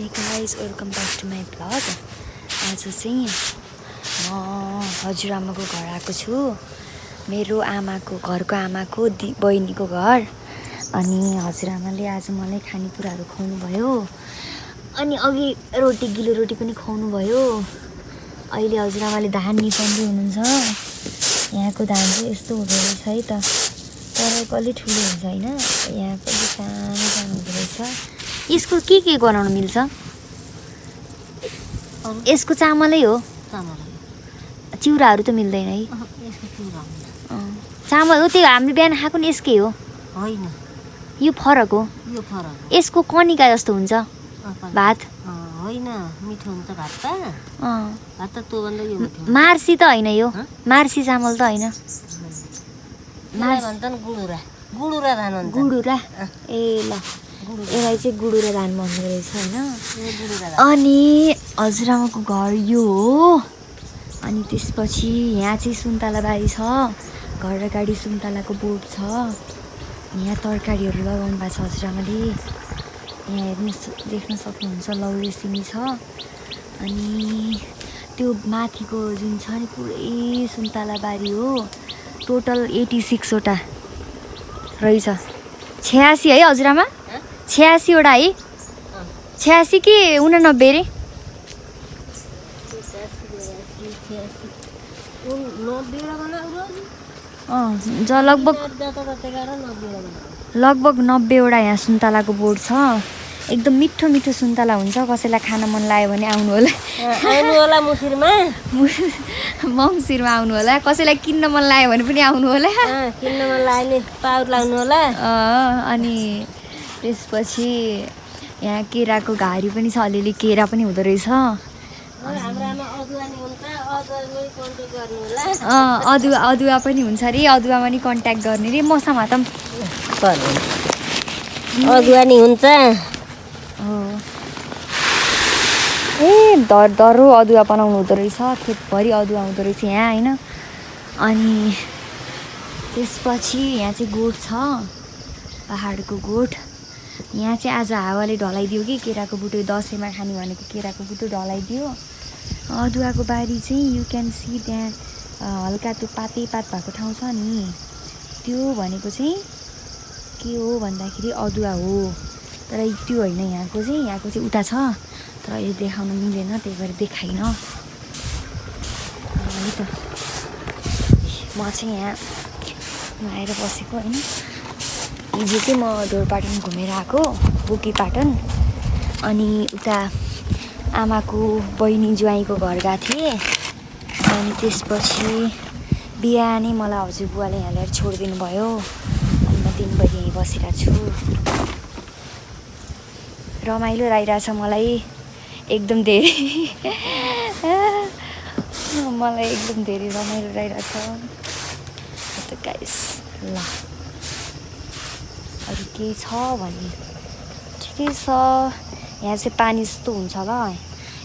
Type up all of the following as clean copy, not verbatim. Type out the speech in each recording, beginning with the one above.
Hey guys, welcome back to my vlog. आज चाहिँ म हजुरआमाको घर आएको छु। मेरो आमाको घरको आमाको बहिनीको घर। अनि हजुरआमाले आज मलाई खानेकुराहरू खुवाउनु भयो। अनि अघि गिलो रोटी पनि खुवाउनु भयो। अहिले हजुरआमाले धान निकाल्दै हुनुहुन्छ। यहाँको धान चाहिँ यस्तो हुँदो रहेछ है त। तपाईँको अलि ठुलो हुन्छ हैन? यहाँको सानो सानो हुँदो रहेछ। यसको के बनाउन मिल्छ? यसको चामलै हो। चिउराहरू त मिल्दैन है। चामल हो त्यो हामीले बिहान खाएको नि यसकै हो। होइन, यो फरक हो। यो फरक हो। यसको कनिका जस्तो हुन्छ भात। होइन, मिठो हुन्छ भात त। भात त त्यो भन्दा यो मिठो। मार्सी त होइन यो। मार्सी चामल त होइन। भन्छन् गुडुरा। गुडुरा धान भन्छ। गुडुरा। ए ल। यसलाई चाहिँ गुडुरा धान भन्दो रहेछ हैन। अनि हजुरआमाको घर यो हो। अनि त्यसपछि यहाँ चाहिँ सुन्तला बारी छ। घर अगाडि सुन्तलाको बोट छ। यहाँ तरकारीहरू लगाउनु भएको छ हजुरआमाले। यहाँ हेर्नु देख्न सक्नुहुन्छ लौरे सिमी छ। अनि त्यो माथिको जुन छ नि पुरै सुन्तला बारी हो। टोटल 86 वटा रहेछ। 86 है हजुरआमा? 86 वटा है? 86 कि 89 रे? लगभग 90 वटा यहाँ सुन्तलाको बोट छ। एकदम मिठो मिठो सुन्तला हुन्छ। कसैलाई खान मन लाग्यो भने आउनु होला। आउनु होला मुसिरमा। मङ्सिरमा आउनु होला। कसैलाई किन्न मन लाग्यो भने पनि आउनु होला। किन्न मन लाग्यो भने पाउर लाउनु होला। अनि त्यसपछि यहाँ केराको घारी पनि छ। अलिअलि केरा पनि हुँदो रहेछ। अदुवा पनि हुन्छ अरे। अदुवामा नि कन्ट्याक्ट गर्ने रे। मसँग त अदुवा नि हुन्छ। ए दरो अदुवा बनाउनु हुँदो रहेछ। खेतभरि अदुवा हुँदो रहेछ यहाँ होइन। अनि त्यसपछि यहाँ चाहिँ गोठ छ। पहाडको गोठ। यहाँ चाहिँ आज हावाले ढलाइदियो कि केराको बुटो। दसैँमा खाने भनेको केराको बुटो ढलाइदियो। अदुवाको बारी चाहिँ यु क्यान सी त्यहाँ हल्का त्यो पातै पात भएको ठाउँ छ नि। त्यो भनेको चाहिँ के हो भन्दाखेरि अदुवा हो। तर त्यो होइन यहाँको चाहिँ उता छ। तर अहिले देखाउन मिलेन, त्यही भएर देखाइन है त। म चाहिँ यहाँ आएर बसेको होइन। हिजो चाहिँ म ढोरपाटन घुमेर आएको। बुकीपाटन। अनि उता आमाको बहिनी ज्वाइँको घर गएको थिएँ। अनि त्यसपछि बिहानै मलाई हजुरबुवाले यहाँ ल्याएर छोडिदिनु भयो। अनि म दिनभरि यहीँ बसिरहेको छु। रमाइलो लागिरहेछ मलाई एकदम धेरै। मलाई एकदम धेरै रमाइलो लागिरहेछ त गाइस। ल अरू केही छ भने ठिकै छ। यहाँ चाहिँ पानी जस्तो हुन्छ ल।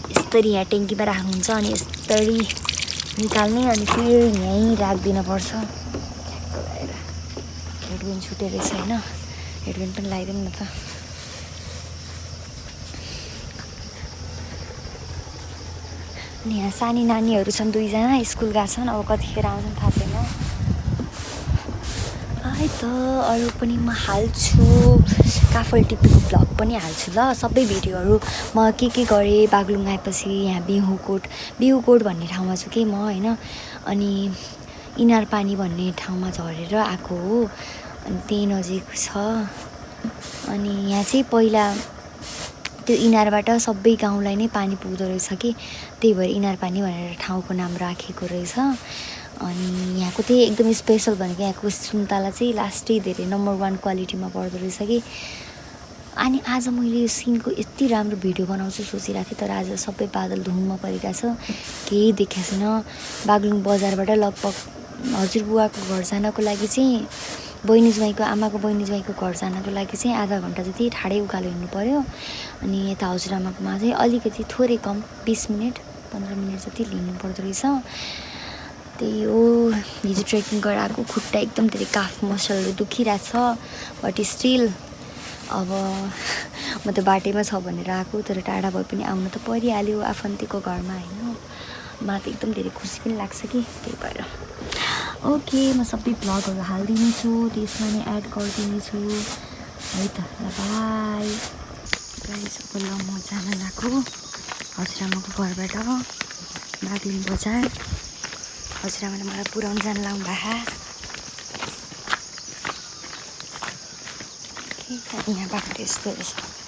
यसरी यहाँ ट्याङ्कीमा राख्नुहुन्छ। अनि यसरी निकाल्ने। अनि फेरि यहीँ राखिदिन पर्छ। हेडबेन छुटेर रहेछ होइन। हेडबेन पनि लगाइदिउँ न त। अनि यहाँ सानी नानीहरू छन्। 2जना स्कुल गएको छन्। अब कतिखेर आउँछन् थाहा छैन है त। अरू पनि म हाल्छु। काफल टिपेको भ्लग पनि हाल्छु ल। सबै भिडियोहरू म के गरेँ। बागलुङ आएपछि यहाँ बिहुकोट भन्ने ठाउँमा छु कि म होइन। अनि इनारपानी भन्ने ठाउँमा झरेर आएको हो। अनि त्यही नजिक छ। अनि यहाँ चाहिँ पहिला त्यो इनारबाट सबै गाउँलाई नै पानी पुग्दो रहेछ कि। त्यही भएर इनारपानी भनेर ठाउँको नाम राखेको रहेछ। अनि यहाँको चाहिँ एकदम स्पेसल भनेको यहाँको सुन्तला चाहिँ लास्टै धेरै नम्बर 1 क्वालिटीमा पर्दो रहेछ कि। अनि आज मैले यो सिनको यति राम्रो भिडियो बनाउँछु सोचिरहेको थिएँ। तर आज सबै बादल धुम्म परिरहेछ। केही देखेको छैन। बागलुङ बजारबाट लगभग हजुरबुवाको घर जानको लागि चाहिँ आमाको बहिनी ज्वाइँको घर जानको लागि चाहिँ आधा घन्टा जति ठाडै उकालो हिँड्नु पर्यो। अनि यता हजुरआमाकोमा चाहिँ अलिकति थोरै कम 20 मिनट 15 मिनट जति लिनु पर्दो रहेछ। त्यही हो। हिजो ट्रेकिङ गरेर आएको। खुट्टा एकदम धेरै काफ मसलहरू दुखिरहेछ। बट स्टिल अब म त बाटैमा छ भनेर आएको तर टाढा भए पनि आउनु त परिहाल्यो आफन्तीको घरमा होइन मलाई त एकदम धेरै खुसी पनि लाग्छ कि त्यही भएर ओके म सबै भ्लगहरू हालिदिनेछु त्यसमा नै एड गरिदिनेछु है त ल बाई गाइस अब ल म जान लाग्छु हजुरआमाको घरबाट बागलुङ बजार हजुरआमाले मलाई पुऱ्याउनु जानु लाउनु भएको यहाँ बाटो यस्तो रहेछ